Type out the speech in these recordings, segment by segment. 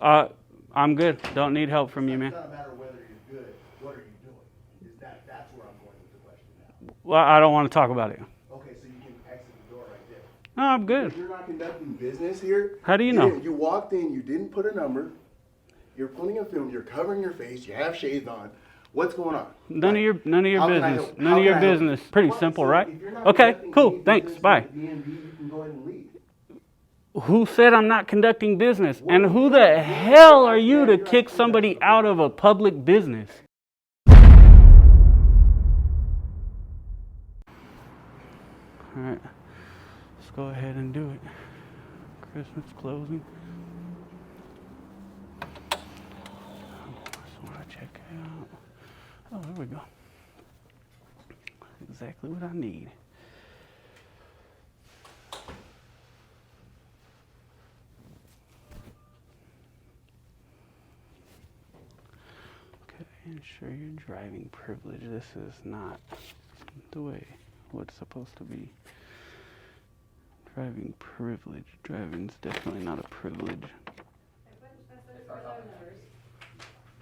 I'm good. Don't need help from you, man. It doesn't matter whether you're good. What are you doing? That's where I'm going with the question now. Well, I don't want to talk about it. Okay, so you can exit the door right there. No, I'm good. You're not conducting business here. How do you know? You walked in, you didn't put a number. You're putting a film, you're covering your face, you have shades on. What's going on? None of your How can I business. help? None How of your can I help? business. Pretty Well, simple, so right? if you're not Okay, conducting cool. any Thanks. business Bye. with DMV, you can go ahead and leave. Who said I'm not conducting business? And who the hell are you to kick somebody out of a public business? All right, let's go ahead and do it. Christmas closing. Just want to check it out. Oh, there we go. Exactly what I need. Okay, ensure your driving privilege. This is not the way what's supposed to be. Driving privilege. Driving's definitely not a privilege.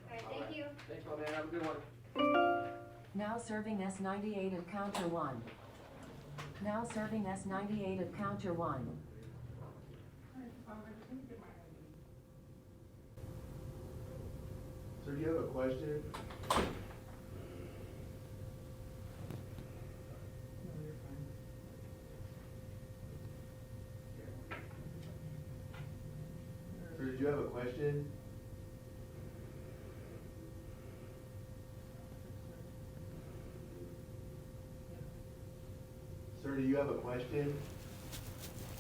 Thank you. Thanks, my man. Have a good one. Now serving S98 at counter 1. Now serving S98 at counter 1. Sir, do you have a question? Sir, did you have a question? Sir, do you have a question?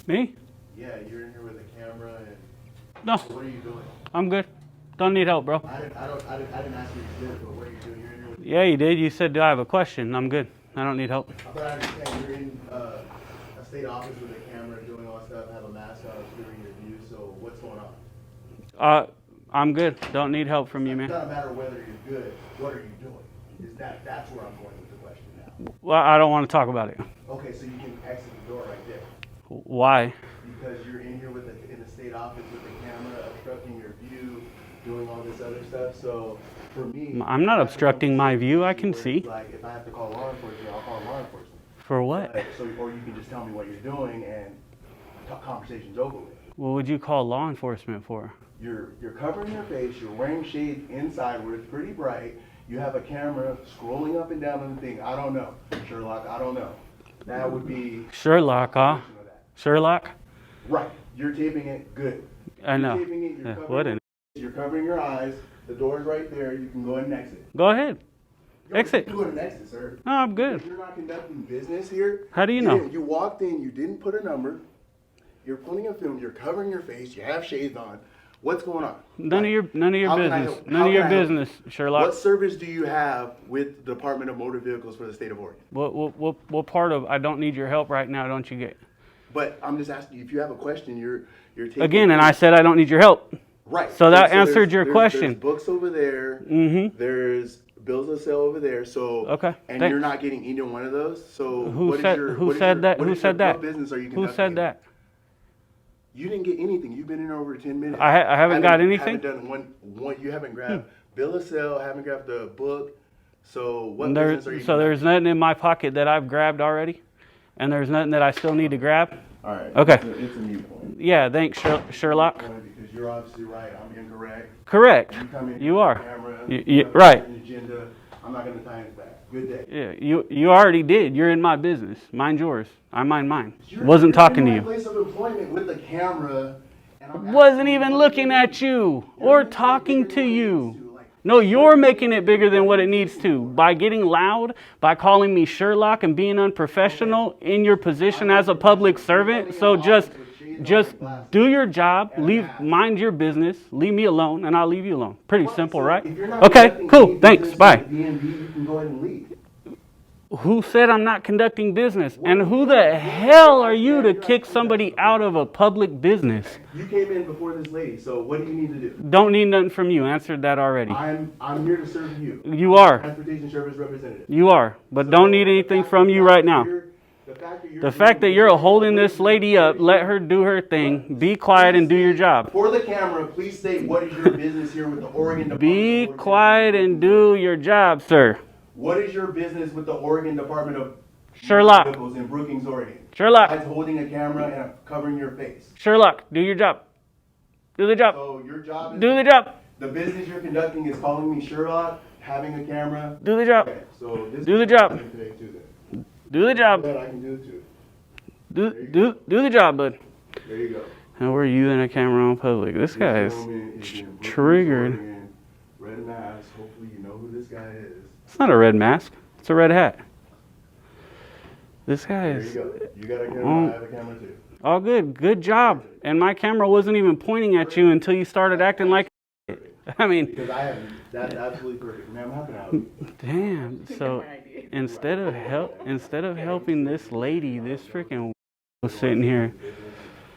Me? Yeah, you're in here with a camera and No, what are you doing? I'm good. Don't need help, bro. I didn't ask you to do it, but what are you doing? You're in here with Yeah, you did. You said, do I have a question? I'm good. I don't need help. But I understand you're in a state office with a camera doing all that stuff, have a mask on, obscuring your view, so what's going on? I'm good. Don't need help from you, It man. doesn't matter whether you're good, what are you doing? That's where I'm going with the question now. Well, I don't want to talk about it. Okay, so you can exit the door right there. Why? Because you're in here in the state office with the camera, obstructing your view, doing all this other stuff, so for me... I'm not obstructing my view. I can see. Like, if I have to call law enforcement, I'll call law enforcement. For what? Or you can just tell me what you're doing and conversation's over with. What would you call law enforcement for? You're covering your face, you're wearing shades inside where it's pretty bright, you have a camera scrolling up and down on the thing. I don't know, Sherlock, I don't know. That would be... Sherlock, huh? Sherlock? Right, you're taping it, good. I know. You're taping it, you're What covering your eyes, the door's right there, you can go ahead and exit. Go ahead. You Exit. can go ahead and exit, sir. No, I'm good. You're not conducting business here. How do you know? You walked in, you didn't put a number, you're putting a film, you're covering your face, you have shades on. What's going on? None of your How can I business. help? None How of your can I help? business, Sherlock. What service do you have with the Department of Motor Vehicles for the state of Oregon? What part of I don't need your help right now don't you get? But I'm just asking you, if you have a question, you're taking... Again, and I said I don't need your help. Right. So that there's- answered your there's question. books over there. Mm-hmm. There's bills of sale over there. So Okay, and thanks. you're not getting either one of those. So Who what is said your, who what is said your- that? what Who is said your- that? What business are you Who conducting? said that? You didn't get anything. You've been in over 10 minutes. I haven't got anything? Haven't done one. You haven't grabbed bill of sale. Haven't grabbed the book. So what There's business are you? so there's nothing in my pocket that I've grabbed already, and there's nothing that I still need to grab. All right. Okay. It's a mute point. Yeah, thanks, Sherlock. Because you're obviously right. I'm incorrect. Correct. You come in. You with are. a camera, You have a right. certain agenda. I'm not going to tie it back. Good day. Yeah, you already did. You're in my business. Mind yours. I mind mine. You're Wasn't talking to in my you. place of employment with the camera. And I'm Wasn't asking even you looking what at you You're or making it talking bigger to than what it you. needs to. Like, No, you're making it bigger than what it needs to by getting loud, by calling me Sherlock and being unprofessional in your position as a public servant. So just do your job, mind your business, leave me alone, and I'll leave you alone. Pretty simple, right? If you're not Okay, conducting cool, any thanks, business bye. with DMV, you can go ahead and leave. Who said I'm not conducting business? And who the hell are you to kick somebody out of a public business? You came in before this lady, so what do you need to do? Don't need nothing from you. Answered that already. I'm here to serve you. You are. Transportation Service Representative. You are. But don't need anything from you right now. The fact that you're holding this lady up, let her do her thing. Be quiet and do your job. For the camera, please state what is your business here with the Oregon Department Be of Motor quiet Vehicles and do your job, sir. What is your business with the Oregon Department of Sherlock. Motor Vehicles in Brookings, Oregon? Sherlock. Besides holding a camera and covering your face. Sherlock, do your job. Do the job. So your job is Do the job. the business you're conducting is calling me Sherlock, having a camera. Do the job. Okay, so this Do the is job. what I'm doing today too, then. Do the job. That I can do too. Do the job, bud. There you go. How are you in a camera on public? This guy is gentleman is in Brookings, triggered. Oregon, red mask. Hopefully you know who this guy is. It's not a red mask. It's a red hat. This guy There you is go. You got a camera. I have a camera too. all good. Good job. And my camera wasn't even pointing at you until you started acting like it. I mean, Because I have. That's absolutely perfect. Ma'am, how can I help you? damn. So instead of helping this lady, this freaking was sitting here.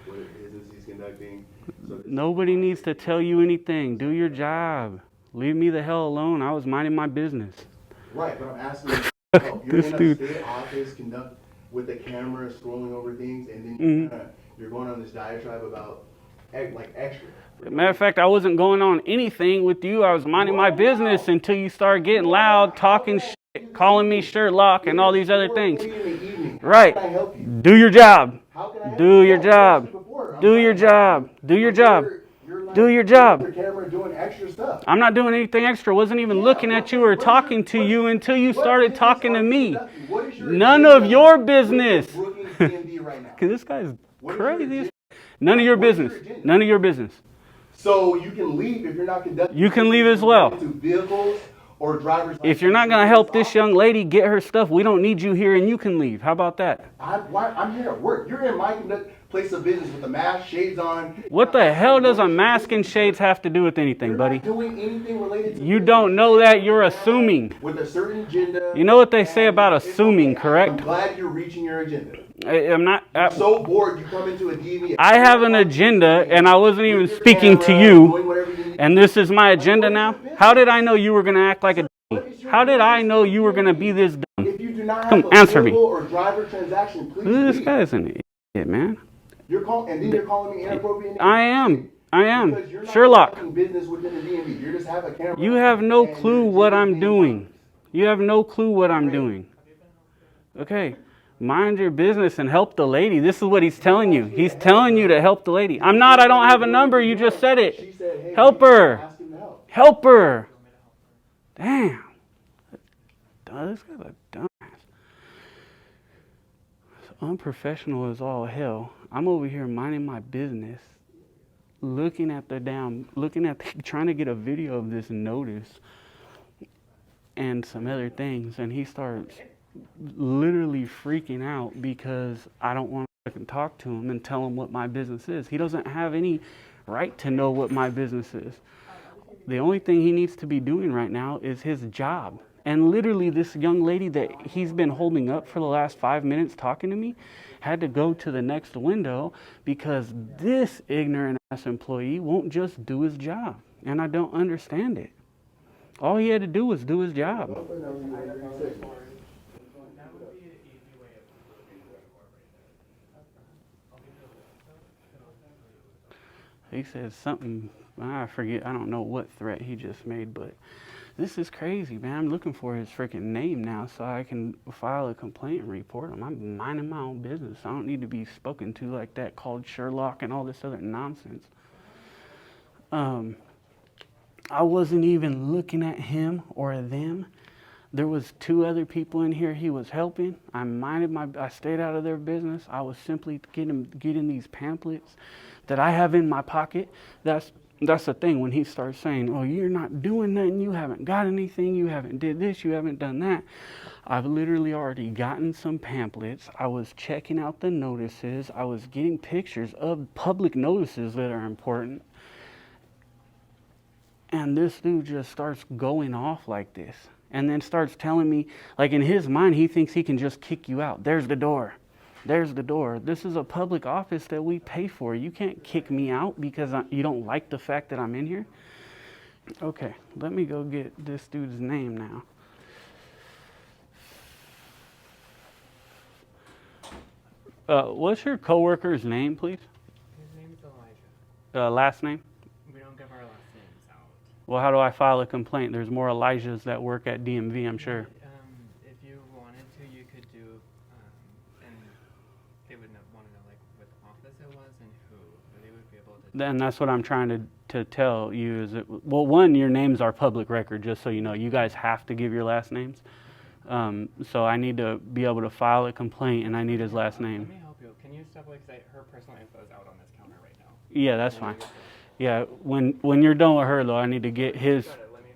What business he's conducting. So this Nobody needs to tell you anything. Do your job. Leave me the hell alone. I was minding my business. Right, but I'm asking you, oh, you're This in a dude. state office conduct with the camera scrolling over things, and then you're going on this diatribe about like extra. Matter of fact, I wasn't going on anything with you. I was minding my business until you started getting loud, talking shit, calling me Sherlock and all these other things. Right. How can I help you? Do your job. How can I help Do you? your Yeah, job. I've asked you before. I'm Do your fine. job. Do your job. You're like Do your job. Your camera doing extra stuff. I'm not doing anything extra. Wasn't even looking at you or talking to you until you started talking to me. What is your None agenda of your with business. Brookings DMV right now? Cause this guy's What is your crazy. agenda? None of your What is your business. agenda? None of your business. So you can leave if you're not conducting. You can leave as well. To vehicles or drivers. If you're not gonna help this young lady get her stuff, we don't need you here and you can leave. How about that? I'm here at work. You're in my place of business with the mask, shades on. What the hell does a mask and shades have to do with anything, You're buddy? not doing anything related to You business. don't know that, you're assuming. With a certain agenda. You know what they say about It's assuming, okay. correct? I'm glad you're reaching your agenda. I'm not. So bored you come into a DV. I have an agenda and I wasn't even with your speaking to camera, you. doing whatever you need to And this is my agenda now? How did I know you were gonna act like a dummy? How did I know you were gonna be this dumb? If you do not have Come, a answer me. vehicle or driver transaction, please This leave. guy is an idiot, man. You're calling, and then you're calling me inappropriate names. I am. Because you're not Sherlock, conducting business within the DMV. You just have a camera. you have no and clue you're what just I'm being doing. honest. You have no clue what I'm doing. Okay. Mind your business and help the lady. This is what he's telling you. He's telling you to help the lady. I'm not. I don't have a number. You just said She it. said, hey, Help you her. ask him to help. Help her. Damn. This guy's a dumbass. It's unprofessional as all hell. I'm over here minding my business, trying to get a video of this notice and some other things, and he starts literally freaking out because I don't want to talk to him and tell him what my business is. He doesn't have any right to know what my business is. The only thing he needs to be doing right now is his job. And literally this young lady that he's been holding up for the last 5 minutes talking to me had to go to the next window because this ignorant ass employee won't just do his job. And I don't understand it. All he had to do was do his job. He said something, I forget, I don't know what threat he just made, but this is crazy, man. I'm looking for his freaking name now so I can file a complaint and report him. I'm minding my own business. I don't need to be spoken to like that, called Sherlock and all this other nonsense. I wasn't even looking at him or them. There was 2 other people in here he was helping. I stayed out of their business. I was simply getting these pamphlets that I have in my pocket. That's the thing when he starts saying, oh, you're not doing nothing, you haven't got anything, you haven't did this, you haven't done that. I've literally already gotten some pamphlets. I was checking out the notices. I was getting pictures of public notices that are important. And this dude just starts going off like this. And then starts telling me, like in his mind, he thinks he can just kick you out. There's the door. There's the door. This is a public office that we pay for. You can't kick me out because you don't like the fact that I'm in here. Okay, let me go get this dude's name now. What's your coworker's name, please? His name is Elijah. Last name? We don't give our last names out. Well, how do I file a complaint? There's more Elijahs that work at DMV, I'm sure. If you wanted to, you could do, and they would want to know like what office it was and who, but they would be able to. Then that's what I'm trying to tell you is that, well, one, your names are public record, just so you know. You guys have to give your last names. So I need to be able to file a complaint, and I need his last name. Let me help you. Can you step away? Because her personal info is out on this counter right now. Yeah, that's fine. Yeah, when you're done with her, though, I need to get his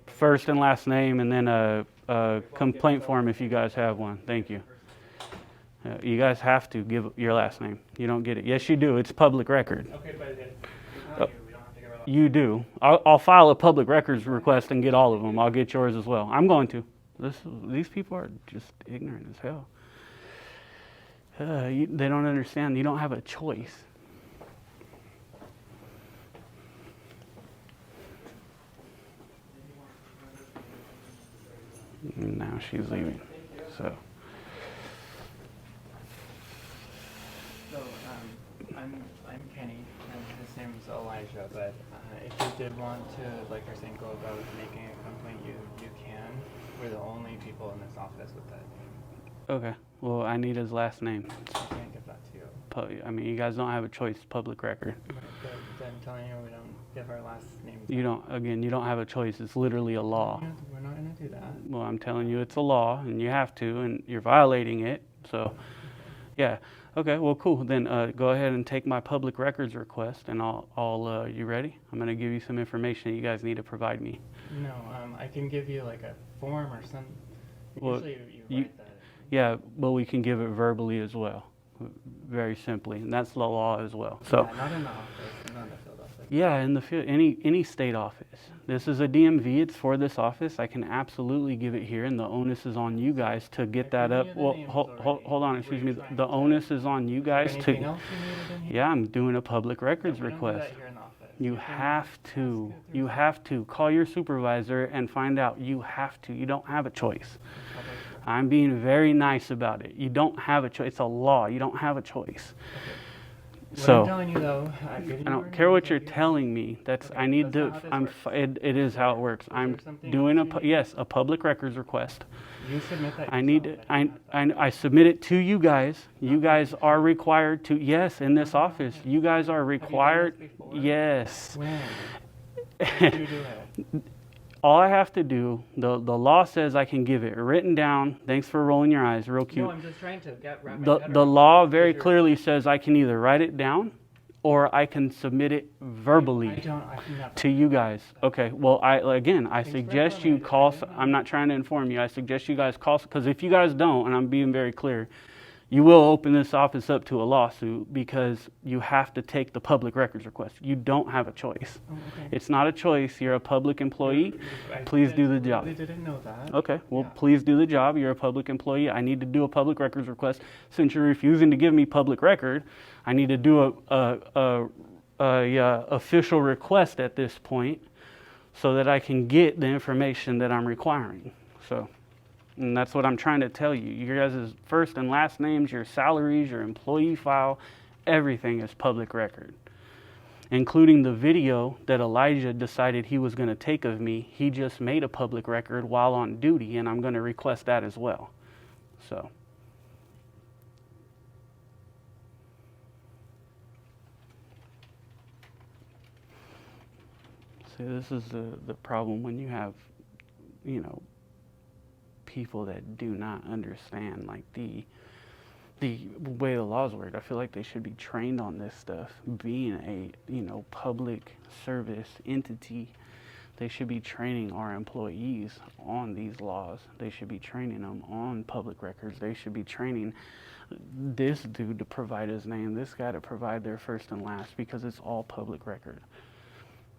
first and last name and then a complaint form if you guys have one. Thank you. You guys have to give your last name. You don't get it. Yes, you do. It's public record. Okay, but we don't have to give our last You do. I'll file a public records request and get all of them. I'll get yours as well. I'm going to. These people are just ignorant as hell. They don't understand. You don't have a choice. Now she's leaving. So. I'm Kenny, and his name is Elijah. But if you did want to, like you're saying, go about making a complaint, you can. We're the only people in this office with that name. Okay. Well, I need his last name. I can't give that to you. I mean, you guys don't have a choice. It's public record. But then telling you we don't give our last names. You don't. Again, you don't have a choice. It's literally a law. We're not going to do that. Well, I'm telling you, it's a law, and you have to, and you're violating it. So, yeah. Okay. Well, cool. Then go ahead and take my public records request, and I'll. You ready? I'm gonna give you some information that you guys need to provide me. No, I can give you like a form or some. Well, Usually you write that. Yeah, but we can give it verbally as well, very simply, and that's the law as well. So. Yeah, not in the office, not in the field office. Yeah, in the field, any state office. This is a DMV. It's for this office. I can absolutely give it here, and the onus is on you guys to get that up. Well, hold on, excuse me. The onus is on you guys Anything to. else you needed in here? Yeah, I'm doing a public records We don't do request. that here in the office. You have to. You have to call your supervisor and find out. You have to. You don't have a choice. Okay. I'm being very nice about it. You don't have a choice. It's a law. You don't have a choice. What So. I'm telling you though, I don't care what you're telling me. That's I need to. It is how it works. I'm doing a public records request. You submit that. I need to. yourself, I submit it to you guys. You guys are required to. Yes, in this office, you guys are required. this before? Yes. When did you do it? All I have to do. The law says I can give it written down. Thanks for rolling your eyes. Real cute. No, I'm just trying to wrap my head The around law it, very because clearly says I can either write it down, or I can submit it verbally. I never. To you guys. Okay. Well, I suggest you information. call. I'm not trying to inform you. I suggest you guys call, because if you guys don't, and I'm being very clear, you will open this office up to a lawsuit because you have to take the public records request. You don't have a choice. Oh, okay. It's not a choice. You're a public employee. Please do the job. I didn't know that. Okay. Well, Yeah. please do the job. You're a public employee. I need to do a public records request. Since you're refusing to give me public record, I need to do a official request at this point so that I can get the information that I'm requiring. So, and that's what I'm trying to tell you. Your guys' first and last names, your salaries, your employee file, everything is public record. Including the video that Elijah decided he was going to take of me. He just made a public record while on duty, and I'm going to request that as well. So. See, this is the problem when you have, people that do not understand, like, the way the laws work. I feel like they should be trained on this stuff. Being a, public service entity, they should be training our employees on these laws. They should be training them on public records. They should be training this dude to provide his name, this guy to provide their first and last, because it's all public record.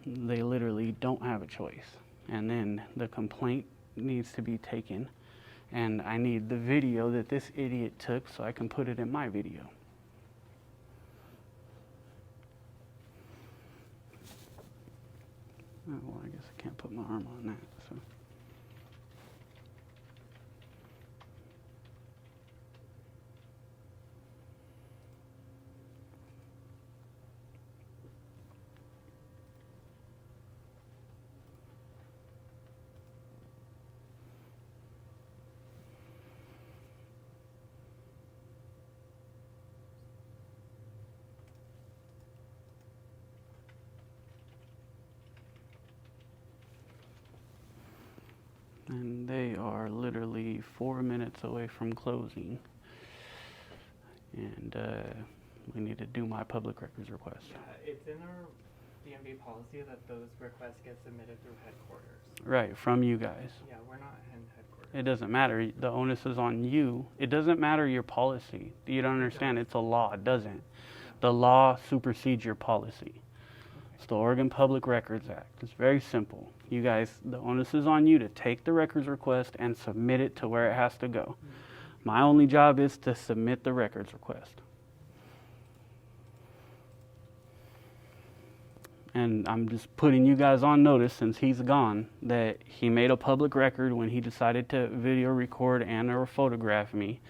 They literally don't have a choice. And then the complaint needs to be taken, and I need the video that this idiot took so I can put it in my video. Oh, well, I guess I can't put my arm on that. So. And they are literally 4 minutes away from closing. And we need to do my public records request. Yeah, it's in our DMV policy that those requests get submitted through headquarters. Right, from you guys. Yeah, we're not in headquarters. It doesn't matter. The onus is on you. It doesn't matter your policy. You don't understand. It's a law. It doesn't. The law supersedes your policy. It's the Oregon Public Records Act. It's very simple. You guys, the onus is on you to take the records request and submit it to where it has to go. My only job is to submit the records request. And I'm just putting you guys on notice, since he's gone, that he made a public record when he decided to video record and or photograph me.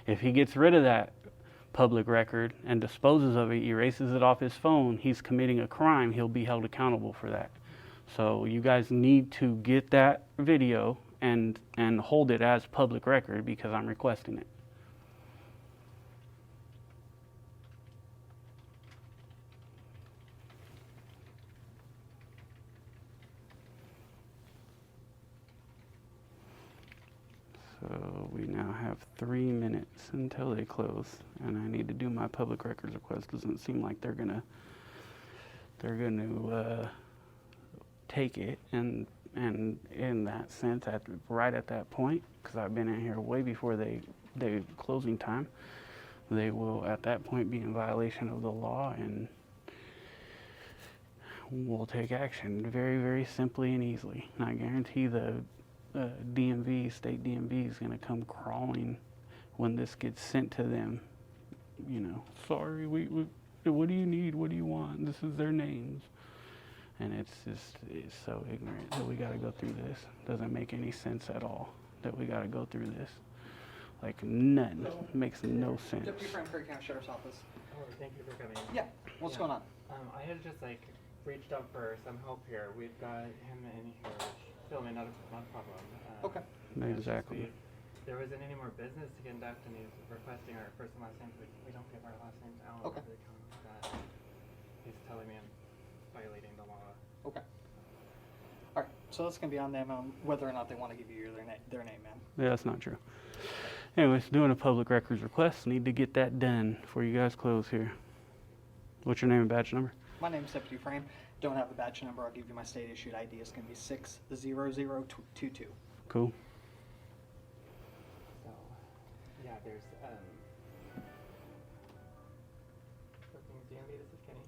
If he gets rid of that public record and disposes of it, erases it off his phone, he's committing a crime. He'll be held accountable for that. So you guys need to get that video and hold it as public record, because I'm requesting it. So we now have 3 minutes until they close, and I need to do my public records request. Doesn't seem like they're gonna take it, and in that sense, right at that point, because I've been in here way before they closing time, they will at that point be in violation of the law, and we'll take action very, very simply and easily. And I guarantee the DMV, state DMV, is going to come crawling when this gets sent to them. You know, sorry, we what do you need? What do you want? This is their names. And it's so ignorant that we got to go through this. Doesn't make any sense at all that we got to go through this. Like, none. Makes no sense. Deputy Frank, Perry County Sheriff's Office. Oh, thank you for coming. Yeah, what's going on? I had just reached out for some help here. We've got him in here, which filming not a problem. Okay. yeah, it's just Exactly. There wasn't any more business to conduct, and he's requesting our first and last names. We don't give our last names out. Okay. Over the counter. He's telling me I'm violating the law. Okay. All right, so that's gonna be on them on whether or not they want to give you their name, man. Yeah, that's not true. Anyways, doing a public records request. Need to get that done before you guys close here. What's your name and badge number? My name's Deputy Frame. Don't have the badge number. I'll give you my state issued ID. It's gonna be 60022. Cool. So, yeah, there's Bookings DMV, this is Kenny.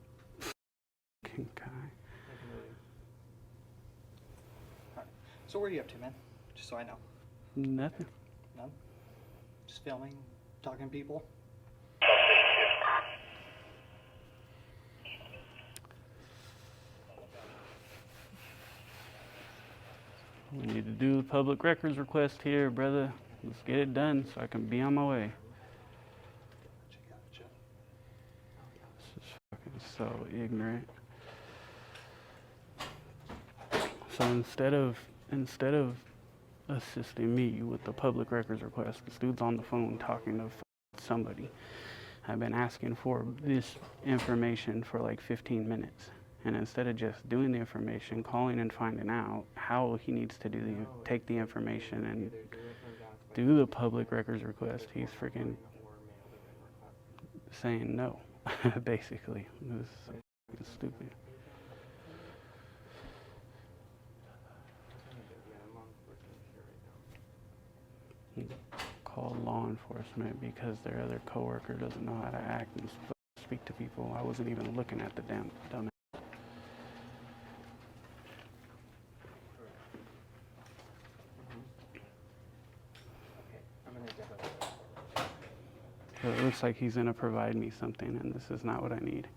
Okay. I can really- All right. So where are you up to, man? Just so I know. Nothing. None. Just filming, talking to people. We need to do the public records request here, brother. Let's get it done so I can be on my way. This is fucking so ignorant. So instead of assisting me with the public records request, this dude's on the phone talking to somebody. I've been asking for this information for like 15 minutes. And instead of just doing the information, calling and finding out how he needs to take the information and Either do it or that's do the public records request, he's freaking saying no, basically. This is so fucking stupid. Call law enforcement because their other coworker doesn't know how to act and speak to people. I wasn't even looking at the damn dumb. I'm gonna give So it looks like he's gonna provide me something, and this is not what I need.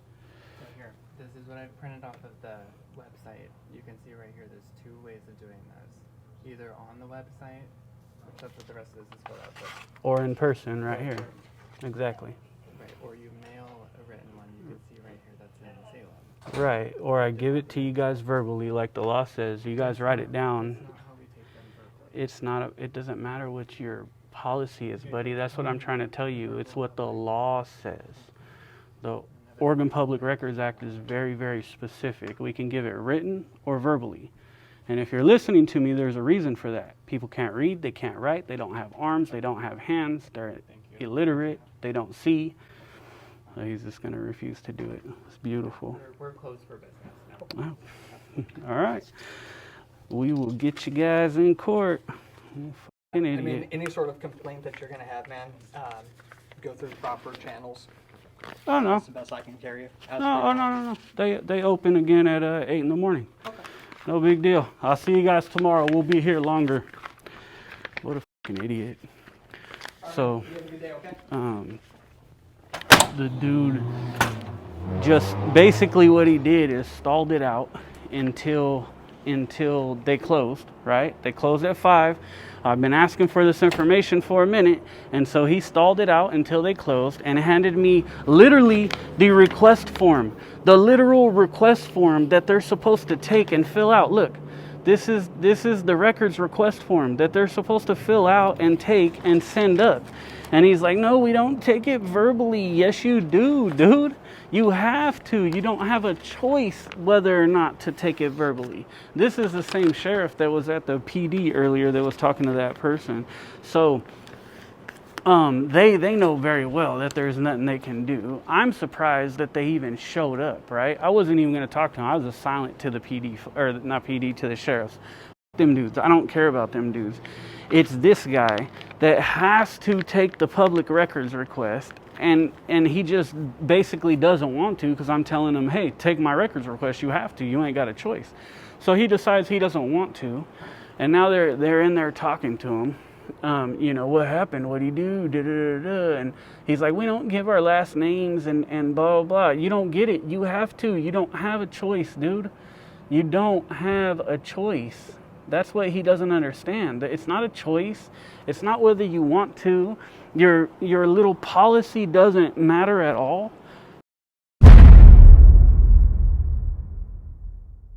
So here, this is what I printed off of the website. You can see right here, there's two ways of doing this. Either on the website, which that's what the rest of this is filled out, but Or in person, right here. Exactly. right, or you mail a written one. You can see right here that's in Salem. Right. Or I give it to you guys verbally, like the law says. You guys write it down. That's not how we take them verbally. It's not. It doesn't matter what your policy is, buddy. That's what I'm trying to tell you. It's what the law says. The Oregon Public Records Act is very, very specific. We can give it written or verbally. And if you're listening to me, there's a reason for that. People can't read, they can't write, they don't have arms, they don't have hands, they're illiterate, they don't see. So he's just going to refuse to do it. It's beautiful. We're closed for business now. Wow. All right. We will get you guys in court. You fucking I idiot. mean, any sort of complaint that you're gonna have, man, go through the proper channels. Oh, no. That's the best I can carry you. No. They open again at 8 in the morning. Okay. No big deal. I'll see you guys tomorrow. We'll be here longer. What a fucking idiot. So, You have a good day, okay? the dude just basically what he did is stalled it out until they closed, right? They closed at 5. I've been asking for this information for a minute, and so he stalled it out until they closed and handed me literally the request form, the literal request form that they're supposed to take and fill out. Look, this is the records request form that they're supposed to fill out and take and send up. And he's like, no, we don't take it verbally. Yes, you do, dude. You have to. You don't have a choice whether or not to take it verbally. This is the same sheriff that was at the PD earlier that was talking to that person. So they know very well that there's nothing they can do. I'm surprised that they even showed up, right? I wasn't even going to talk to them. I was just silent to the PD, or not PD, to the sheriffs. Them dudes. I don't care about them dudes. It's this guy that has to take the public records request, and he just basically doesn't want to because I'm telling him, hey, take my records request. You have to. You ain't got a choice. So he decides he doesn't want to, and now they're in there talking to him. What happened? What'd he do? Da, da, da, da. And he's like, we don't give our last names and blah, blah, blah. You don't get it. You have to. You don't have a choice, dude. You don't have a choice. That's what he doesn't understand. It's not a choice. It's not whether you want to. Your little policy doesn't matter at all.